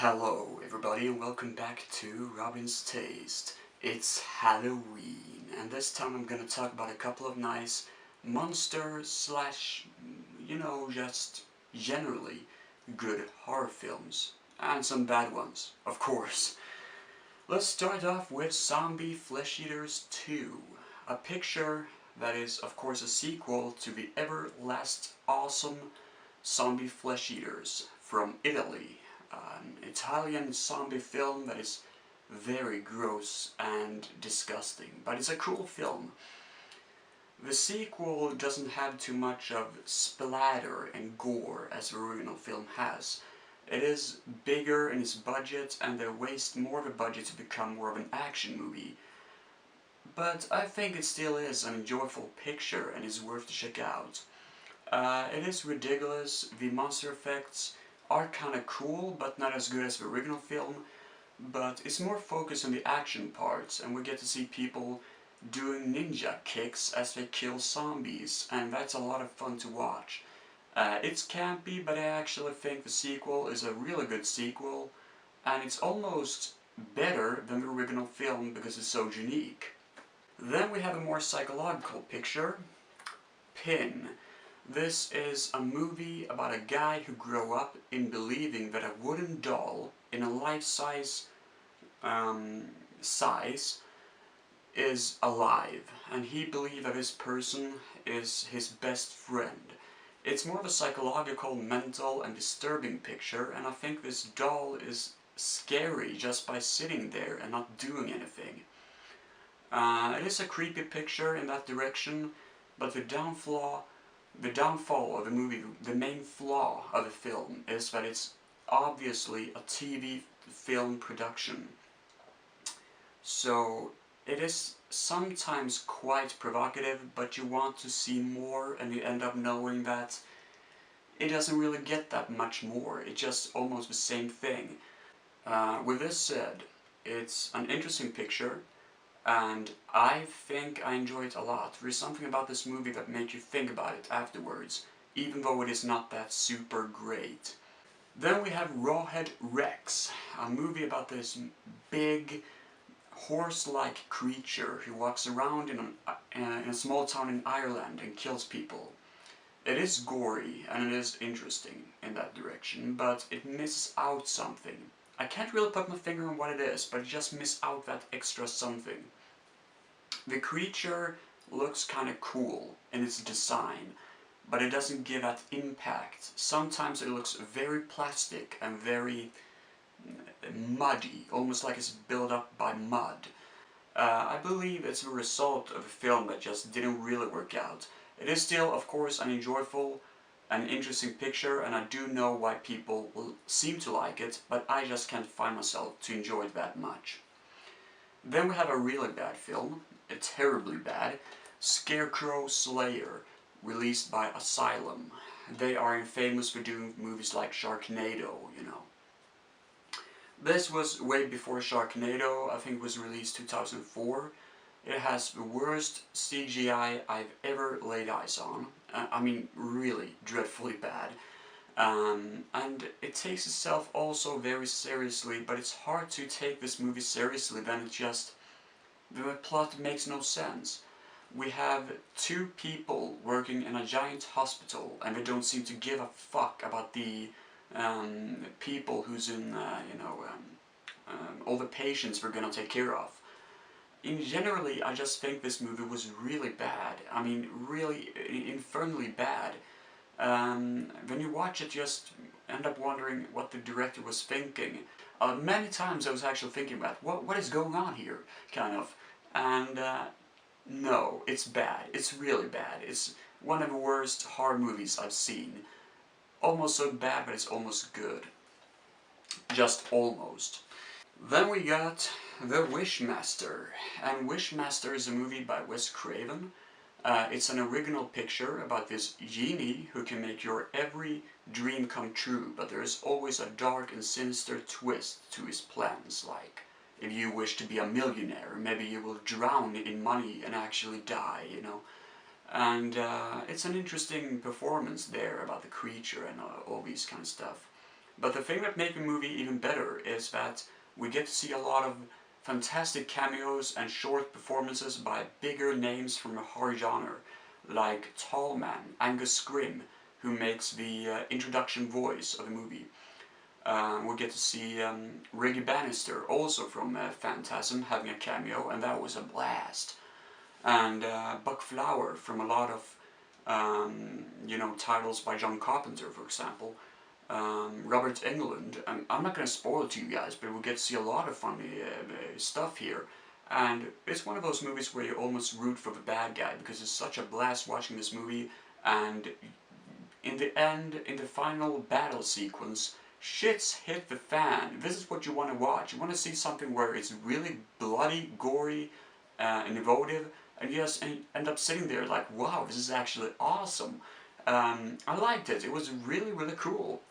Hello everybody and welcome back to Robin's Taste. It's Halloween and this time I'm gonna talk about a couple of nice monster slash, just generally good horror films. And some bad ones, of course. Let's start off with Zombie Flesh Eaters 2. A picture that is of course a sequel to the ever-last awesome Zombie Flesh Eaters from Italy. An Italian zombie film that is very gross and disgusting, but it's a cool film. The sequel doesn't have too much of splatter and gore as the original film has. It is bigger in its budget and they waste more of the budget to become more of an action movie. But I think it still is an enjoyable picture and is worth to check out. It is ridiculous, the monster effects are kinda cool, but not as good as the original film, but it's more focused on the action parts, and we get to see people doing ninja kicks as they kill zombies, and that's a lot of fun to watch. It's campy, but I actually think the sequel is a really good sequel, and it's almost better than the original film because it's so unique. Then we have a more psychological picture, Pin. This is a movie about a guy who grew up in believing that a wooden doll in a life-size size is alive, and he believed that this person is his best friend. It's more of a psychological, mental and disturbing picture, and I think this doll is scary just by sitting there and not doing anything. It is a creepy picture in that direction, but the downfall of the movie, the main flaw of the film, is that it's obviously a TV film production. So it is sometimes quite provocative, but you want to see more and you end up knowing that it doesn't really get that much more. It's just almost the same thing. With this said, it's an interesting picture. And I think I enjoy it a lot. There is something about this movie that makes you think about it afterwards, even though it is not that super great. Then we have Rawhead Rex, a movie about this big, horse-like creature who walks around in a small town in Ireland and kills people. It is gory and it is interesting in that direction, but it misses out something. I can't really put my finger on what it is, but it just misses out that extra something. The creature looks kinda cool in its design, but it doesn't give that impact. Sometimes it looks very plastic and very muddy, almost like it's built up by mud. I believe it's a result of a film that just didn't really work out. It is still, of course, an enjoyable and interesting picture, and I do know why people will seem to like it, but I just can't find myself to enjoy it that much. Then we have a really bad film, terribly bad, Scarecrow Slayer, released by Asylum. They are famous for doing movies like Sharknado, you know. This was way before Sharknado. I think it was released 2004. It has the worst CGI I've ever laid eyes on. I mean, really dreadfully bad. And it takes itself also very seriously, but it's hard to take this movie seriously then the plot makes no sense. We have two people working in a giant hospital and they don't seem to give a fuck about the people who's in, all the patients we're gonna take care of. Generally, I just think this movie was really bad. I mean, really infernally bad. When you watch it, you just end up wondering what the director was thinking. Many times I was actually thinking about, what is going on here, kind of. And no, it's bad. It's really bad. It's one of the worst horror movies I've seen. Almost so bad, but it's almost good. Just almost. Then we got The Wishmaster, and Wishmaster is a movie by Wes Craven. It's an original picture about this genie who can make your every dream come true, but there is always a dark and sinister twist to his plans, like if you wish to be a millionaire, maybe you will drown in money and actually die, you know. And it's an interesting performance there about the creature and all these kind of stuff. But the thing that made the movie even better is that we get to see a lot of fantastic cameos and short performances by bigger names from the horror genre, like Tallman, Angus Scrimm, who makes the introduction voice of the movie. We get to see Reggie Bannister, also from Phantasm, having a cameo, and that was a blast. And Buck Flower from a lot of, titles by John Carpenter, for example. Robert Englund. I'm not going to spoil it to you guys, but we'll get to see a lot of funny stuff here. And it's one of those movies where you almost root for the bad guy, because it's such a blast watching this movie, and in the end, in the final battle sequence, shit's hit the fan. This is what you want to watch. You want to see something where it's really bloody, gory, and evocative, and you just end up sitting there like, wow, this is actually awesome. I liked it. It was really, really cool.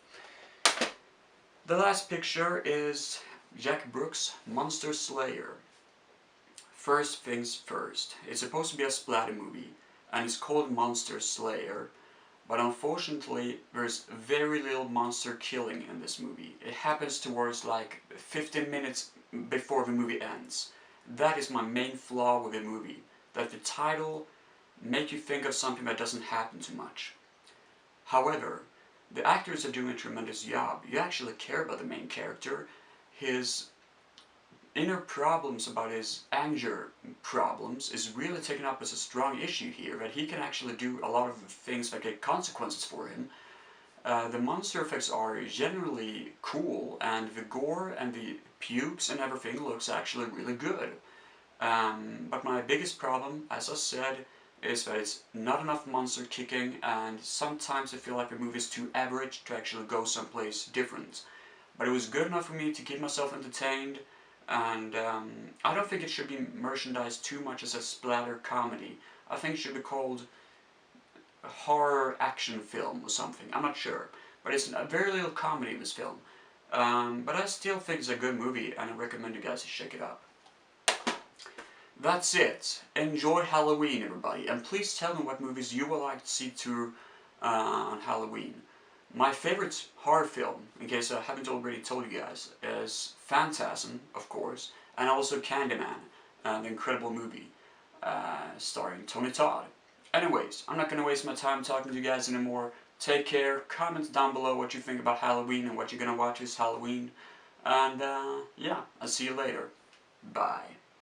The last picture is Jack Brooks' Monsterslayer. First things first. It's supposed to be a splatter movie, and it's called Monsterslayer, but unfortunately there's very little monster killing in this movie. It happens towards like 15 minutes before the movie ends. That is my main flaw with the movie, that the title makes you think of something that doesn't happen too much. However, the actors are doing a tremendous job. You actually care about the main character. His inner problems about his anger problems is really taken up as a strong issue here, that he can actually do a lot of things that get consequences for him. The monster effects are generally cool, and the gore and the pukes and everything looks actually really good. But my biggest problem, as I said, is that it's not enough monster kicking, and sometimes I feel like the movie is too average to actually go someplace different. But it was good enough for me to keep myself entertained, and I don't think it should be merchandised too much as a splatter comedy. I think it should be called a horror action film or something, I'm not sure. But it's a very little comedy in this film. But I still think it's a good movie, and I recommend you guys to check it out. That's it. Enjoy Halloween, everybody, and please tell me what movies you would like to see through on Halloween. My favorite horror film, in case I haven't already told you guys, is Phantasm, of course, and also Candyman, the incredible movie starring Tony Todd. Anyways, I'm not going to waste my time talking to you guys anymore. Take care, comment down below what you think about Halloween and what you're going to watch this Halloween, and yeah, I'll see you later. Bye.